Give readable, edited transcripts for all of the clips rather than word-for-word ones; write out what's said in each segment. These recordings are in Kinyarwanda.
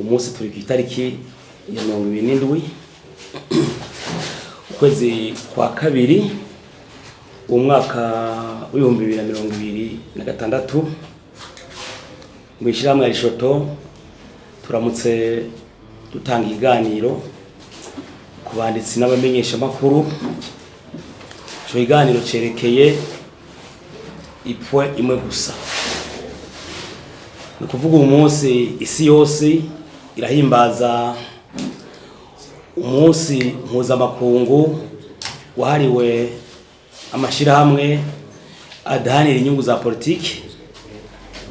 Umunsi turi ku itariki ya 27 ukwezi kwa kabiri umwaka w'ibihumbi 2026 mu ishyirahamwe ya Rishoto turamutse dutanga ikiganiro ku banditsi n'abamenyesha makuru. Ico kiganiro cerekeye ipwe imwe gusa, ni kuvuga umunsi isi yose irahimbaza umunsi mpuzamakungu wahariwe amashirahamwe adahanira inyungu za politiki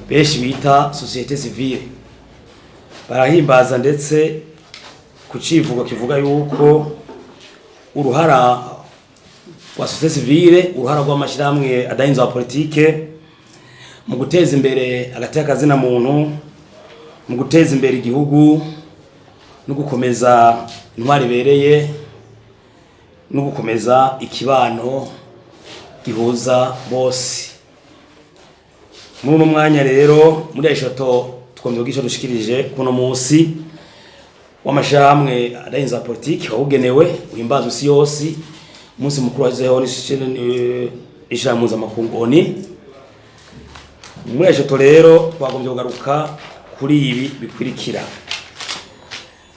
benshi bita societe civile. Barahimbaza ndetse ku civugo kivuga yuko uruhara wa societe civile, uruhara rw'amashirahamwe adahinza politike mu guteza imbere agateka kazina muntu, mu guteza imbere igihugu no gukomeza intwari bereye no gukomeza ikibano gihuza bose. Muri uno mwanya rero muri Rishoto twomye gisho dushikirije kuno munsi w'amashirahamwe adahinza politiki wabugenewe uhimbaza isi yose. Umunsi mukuru wajeho n'ishyirahamwe mpuzamakungu ONU. Muri Rishoto rero twagombye kugaruka kuri ibi bikurikira.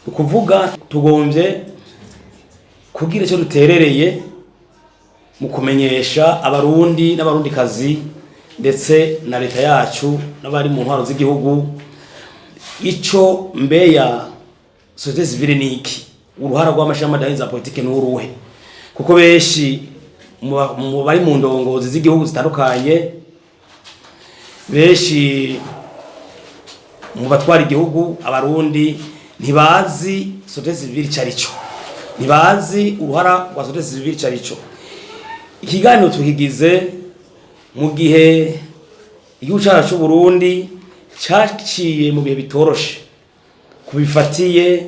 Ukuvuga tugombye kugira icyo duterereye mu kumenyesha abarundi n'abarundikazi ndetse na leta yacu n'abari mu ntwaro z'igihugu ico mbeya societe civile niki, uruhara rw'amashirahamwe adahinza politike n'uruhe. Kuko benshi mu bari mu ndongozi z'igihugu zitandukanye, benshi mu batwara igihugu, abarundi ntibazi societe civile carico, ntibazi uruhara rwa societe civile carico. Ikiganiro tukigize mu gihe igihugu cyacu Burundi cyaciye mu bihe bitoroshe, kubifatiye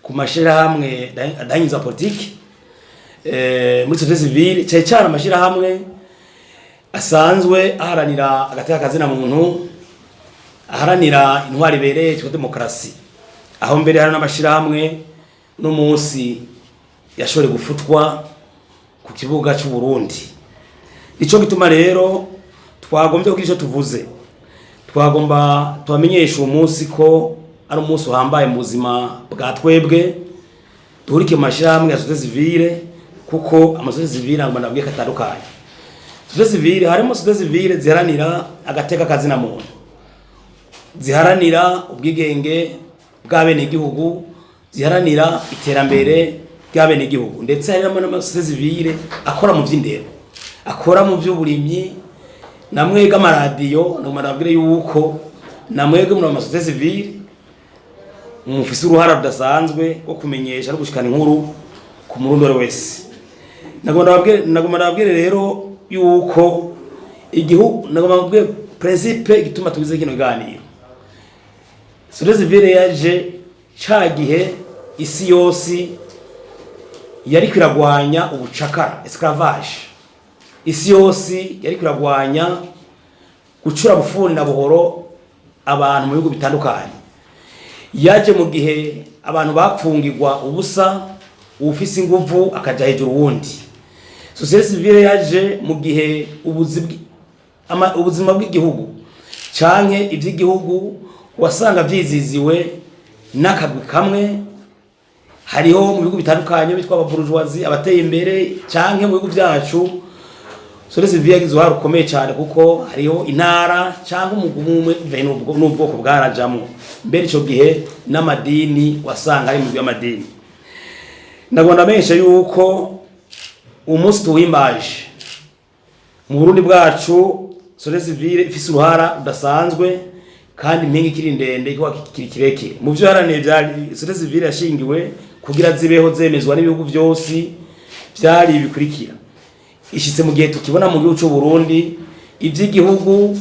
ku mashirahamwe adahinza politiki. Muri societe civile cyane amashirahamwe asanzwe aharanira agateka kazina muntu, aharanira intwari bereye cyo demokrasi, aho mbere hari n'amashirahamwe no munsi yashore gufutwa ku kibuga cy'u Burundi. Nico gituma rero twagombye kugira icyo tuvuze, twagomba twamenyesha umunsi ko ari umunsi uhambaye mu buzima bwa twebwe duhurike mu mashirahamwe ya societe civile, kuko amasociete civile ngo nabwiye katandukanye. Societe civile harimo societe civile ziharanira agateka kazina muntu, ziharanira ubwigenge bw'abene igihugu, ziharanira iterambere bw'abene igihugu, ndetse harimo n'amasociete civile akora mu vy'indero, akora mu vy'uburimyi. Namwega amaradiyo namarabwire yuko namwege mu amasociete civile mufise uruhara rudasanzwe rwo kumenyesha no gushikana inkuru ku murundi wese. Nagomba nabwire rero yuko igihugu nagomba principe igituma tugize kino ganiro. Societe civile yaje cagihe isi yose yari kwiragwanya ubucakara, esclavage. Isi yose yari kwiragwanya gucura bufunda buhoro abantu mu bihugu bitandukanye. Yaje mu gihe abantu bapfungirwa ubusa, ufise inguvu akaja hejuru wundi. Societe civile yaje mu gihe ubuzima bw'igihugu canke ivy'igihugu wasanga vyiziziwe n'akagwi kamwe. Hariho mu bihugu bitandukanye bitwa ababurujwazi, abateye imbere, canke mu bihugu vyacu societe civile yagize uruhare rukomeye cyane, kuko hariho intara canke umugumwe n'ubwoko bwarajamwo. Mbere ico gihe n'amadini wasanga ari mu by'amadini. Ndagomba menshi yuko umunsi tuwimbaje mu Burundi bwacu societe civile ifise uruhara rudasanzwe, kandi impinga ikiri ndende iko kirekire mu byo haraniye byari societe civile yashingiwe kugira zibeho zemezwa n'ibihugu byose. Byari bikurikira: ishitse mu gihe tukibona mu gihugu cy'u Burundi ivy'igihugu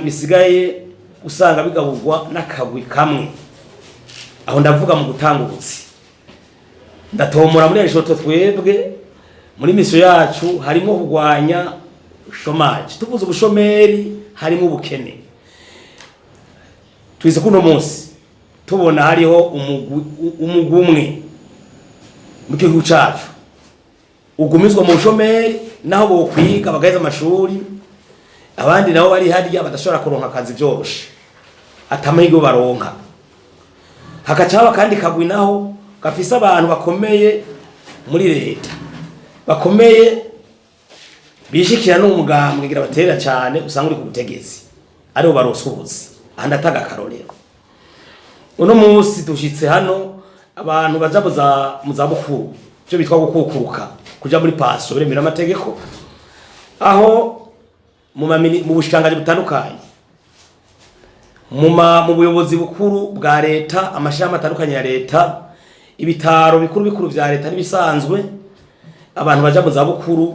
bisigaye usanga bigaburwa n'akagwi kamwe. Aho ndavuga mu gutanga ubutsi. Ndatomora muri Rishoto twebwe muri mission yacu harimo kugwanya chômage. Tuvuze ubushomeri harimo ubukene. twize kuno munsi tubona hariho umugumwe mu gihugu cyacu ugumizwa mu bushomeri naho bo kwiga bagaheza amashuri abandi nabo bari harya badashobora kuronka akazi byoroshe atamahigo baronka hakacaba kandi kagwi naho gafise abantu bakomeye muri leta bakomeye bishikira n'umugambwe ngira batera cyane usanga uri ku butegetsi aribo barosubuzi andataga karorero uno munsi dushitse hano abantu bajabuza mu zabukuru cyo bitwa gukukuruka kuja muri paso biremera amategeko aho mu bushikanganje butandukanye mu buyobozi bukuru bwa leta amashami atandukanye ya leta ibitaro bikuru vya leta nibisanzwe abantu baja mu zabukuru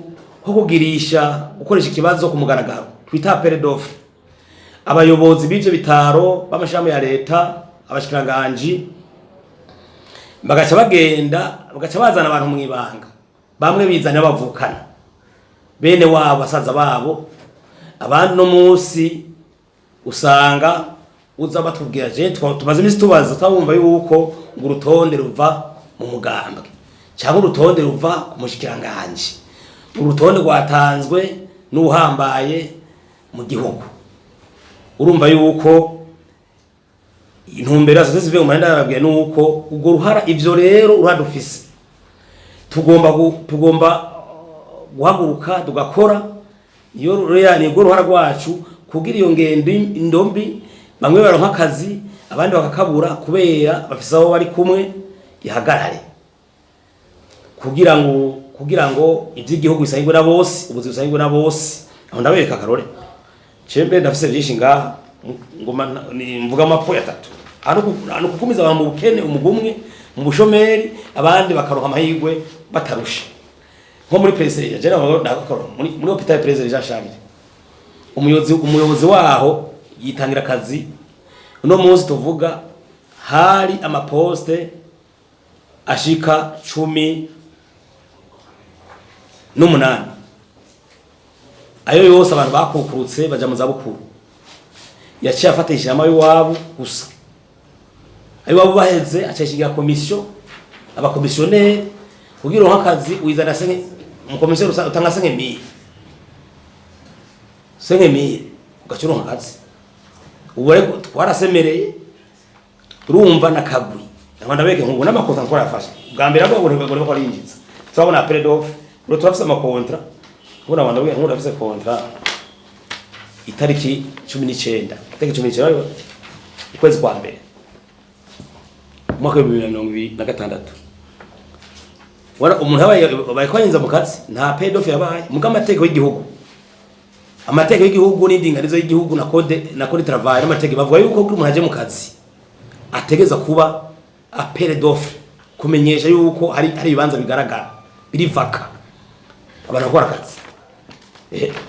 ho kugirisha gukoresha ikibazo ku mugaragaro twita peredofe abayobozi b'ivyo bitaro b'amashami ya leta abashikiranganje bagaca bagenda bagaca bazana abantu mu ibanga bamwe bizana bavukana bene wabo basaza babo abandi no munsi usanga uza batubwira je tumaze imisi tubaza twumva yuko ngo urutonde ruva mu mugambwe cyangwa urutonde ruva ku mushikiranganje urutonde rwatanzwe n'uhambaye mu gihugu urumva yuko intumbero zose zivuye mu mahenda yababwiye nuko ubwo ruhara ivyo rero uradufise tugomba guhaguruka tugakora iyo rero ngo ruhara rwacu kugira iyo ngendo indombi bamwe baronka akazi abandi bakakabura kubera bafise aho bari kumwe ihagarare kugira ngo ivy'igihugu bisangirwe na bose ubuzi busangirwe na bose aho ndabereka karore cembe ndafise byinshi ngaha ngoma mvuga amapo ya 3 ano kukumiza abantu mu bukene umugumwe mu bushomeri abandi bakaronka amahirwe batarusha nko muri president je nakora muri hospital president jashambye umuyobozi waho yitangira akazi uno munsi tuvuga hari amaposte ashika 18 ayo yose abantu bakukurutse baja mu zabukuru yaciye afatisha amayo wabo gusa ayo wabo baheze aceshigira komisiyo abakomisiyoneri kugira ngo akazi wizana senge mu komisiyo utanga senge 1000 ugacuronka akazi ubu rero twarasemereye urumva nakagwi abana beke ngo n'amakontra nkora yafashe bwa mbere abo ngo ko arinjiza turabona peredof ro turafise amakontra ubona abana beke ngo afise kontra itariki 19 itariki 19 ukwezi kwa mbere mwaka wa 2026 wara umuntu abaye kwanyinza mu kazi nta peredof yabaye mugamateko y'igihugu amateka y'igihugu n'indinganizo y'igihugu na code travail n'amateka bavuga yuko kuri umuntu aje mu kazi ategeza kuba apere d'offre kumenyesha yuko hari ibibanza bigaragara biri vaka abantu bakora akazi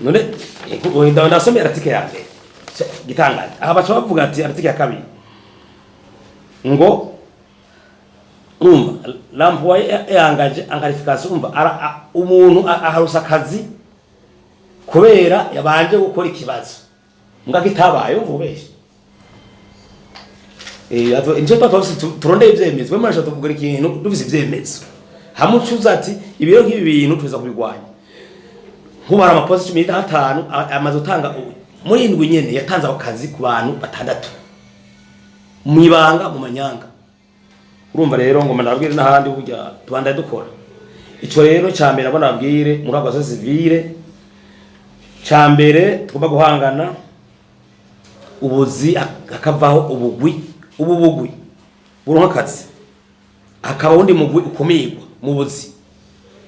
none ndasomera article ya mbere gitangaje aha bacha bavuga ati article ya kabiri ngo l'employé est engagé en qualification umuntu aharusa akazi kubera yabanje gukora ikibazo nga kitabaye umvubeshi inje twatose turondeye ivyemezo bwe marasha tuvuga ikintu dufise ivyemezo hamucuza ati ibiro nk'ibi bintu tuza kubigwanya nkubara amaposi 15 amaze utanga muri indwi nyene yatanze akazi ku bantu 6 mwibanga mu manyanga urumva rero ngo mandabwire n'ahandi burya tubanda dukora ico rero cyambere abona babwire muri abaso civile cyambere tugomba guhangana ubuzi akavaho ubugwi buronka akazi akaba undi mugwi ukomeyirwa mu buzi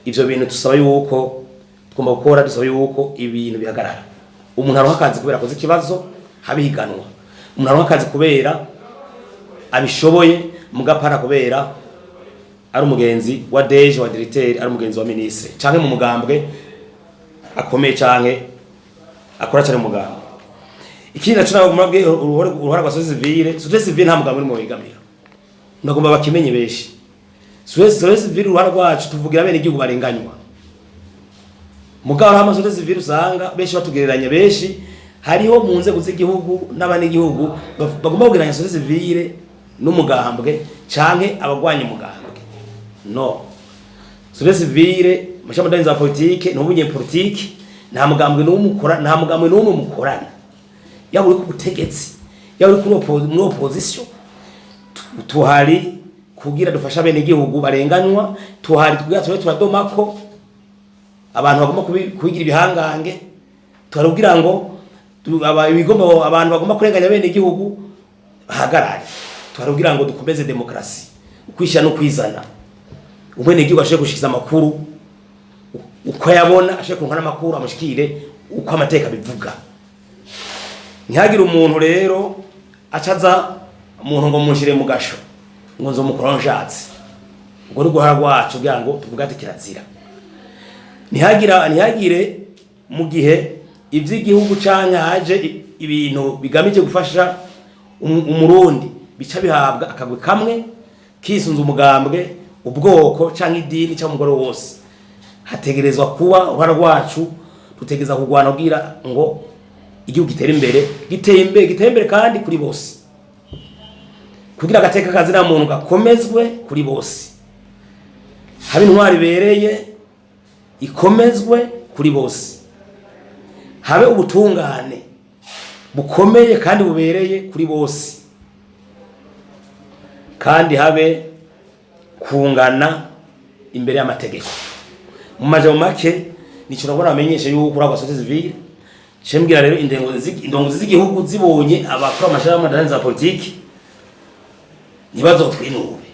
ivyo bintu tusaba yuko tugomba gukora dusaba yuko ibintu bihagarara umuntu aronka akazi kubera akoze ikibazo habihiganwa umuntu aronka akazi kubera abishoboye mugapara kubera ari umugenzi wa DG wa directeur ari umugenzi wa ministre canke mu mugambwe akomeye canke akora cyane mugambwe ikindi naco nabwo uruhara rwa civile civile nta mugambwe muri mu bigamira ndagomba bakimenye beshi civile uruhara rwacu tuvugira bene igihugu barenganywa mugabo hama civile usanga beshi batugereranya beshi hariho mu nzego z'igihugu n'abanyagihugu bagomba kugiranya société civile n'umugambwe canke abagwanya umugambwe. No, société civile mashama za politique n'ubunye politique nta mugambwe n'umwe mukorana, yaba uri ku butegetsi yaba uri kuri opposition. Tuhari kugira dufasha bene igihugu barenganywa, tuhari kugira turadomako abantu bagomba kubigira ibihangange, tuharugira ngo abantu bagomba kurenganya bene igihugu hagarare, tuharugira ngo dukomeze demokrasi, ukwishyira no kwizana. Umwene igihugu ashobora gushikiza amakuru uko yabona, ashobora kunkana amakuru amushikire uko amateka bivuga. Ntihagire umuntu rero acaza umuntu ngo munshire mu gasho ngo nzo mukora nshatse, ubwo ni guhara rwacu kugira ngo tuvuga ati kirazira. Ntihagire mu gihe ivy'igihugu canke haje ibintu bigamije gufasha umurundi bica bihabwa akagwe kamwe kisunza umugambwe, ubwoko canke idini cyangwa umugore wose. Hategerezwa kuba uruhara rwacu, tutegeza kugwana kugira ngo igihugu giteye imbere kandi kuri bose, kugira agateka kazina muntu gakomezwe kuri bose, habe intwari bereye ikomezwe kuri bose, habe ubutungane bukomeye kandi bubereye kuri bose, kandi habe kungana imbere y'amategeko. Mu majambo make nico nabona amenyesha yuko kuri société civile shembwira rero indongozi z'igihugu zibonye abakora amashama za politiki nibazo twinube,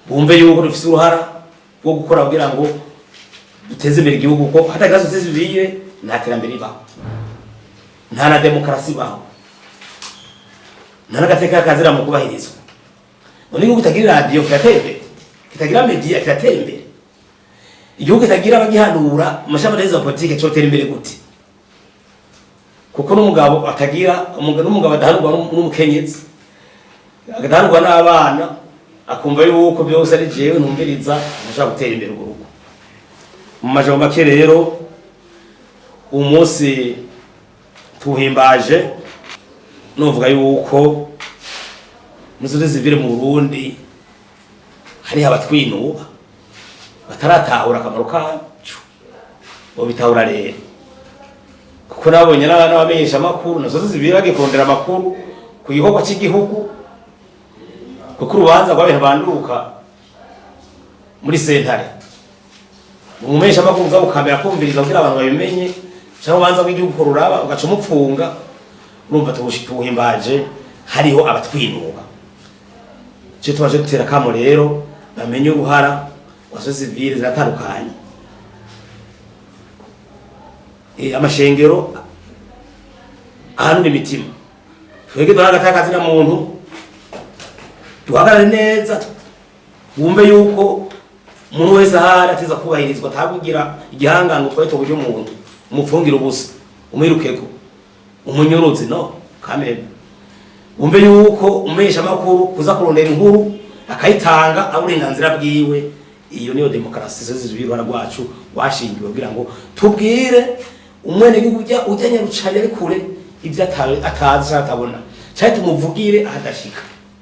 bumve yuko dufise uruhara rwo gukora kugira ngo duteze imbere igihugu, ko hatagira société civile nta terambere ibaho, nta na demokrasi ibaho, nta n'agateka kazira mu kubahirizwa. None igihugu kitagira radio kirateye imbere, kitagira media kirateye imbere, igihugu kitagira abagihanura amashama za politiki cyotera imbere gute? Kuko n'umugabo atagira n'umugabo adahanurwa n'umukenyezi, agahanurwa n'abana, akumva yuko byose ari jewe ntumviriza, ashaka gutera imbere urugo. Mu majambo make rero umunsi tuhimbaje novuga yuko musoze zivire mu Burundi hari abatwinuba bataratahura akamaro kacu, bo bitahura rero kuko nabonye n'abamenyesha amakuru nazo zivire bagikondera amakuru ku gikorwa cy'igihugu, kuko urubanza rw'abantu banduka muri sentare umumenyesha amakuru uza ukambera kumviriza kugira abantu babimenye, cyangwa ubanza w'igihugu ko ruraba ugaca umupfunga. Urumva tubuhimbaje hariho abatwinuba, cyo tubaje gutera kamo rero bamenye uruhara wa société civile ziratandukanye. Amashengero ahantu n'imitima twege duhagatakazi na muntu duhagarare neza, wumve yuko umuntu wese ahari ateza kubahirizwa, atabugira igihangango twahita uburyo umuntu umupfungira ubusa umwirukeko umunyuruzi no kameme. Wumve yuko umesha amakuru kuza kurondera inkuru akayitanga aburenganzira bwiwe. Iyo niyo demokrasi z'izibirwana rwacu washingiwe kugira ngo tubwire umwene ujya nyarucanye ari kure ibyo atazi atabona, cyane tumuvugire ahadashika.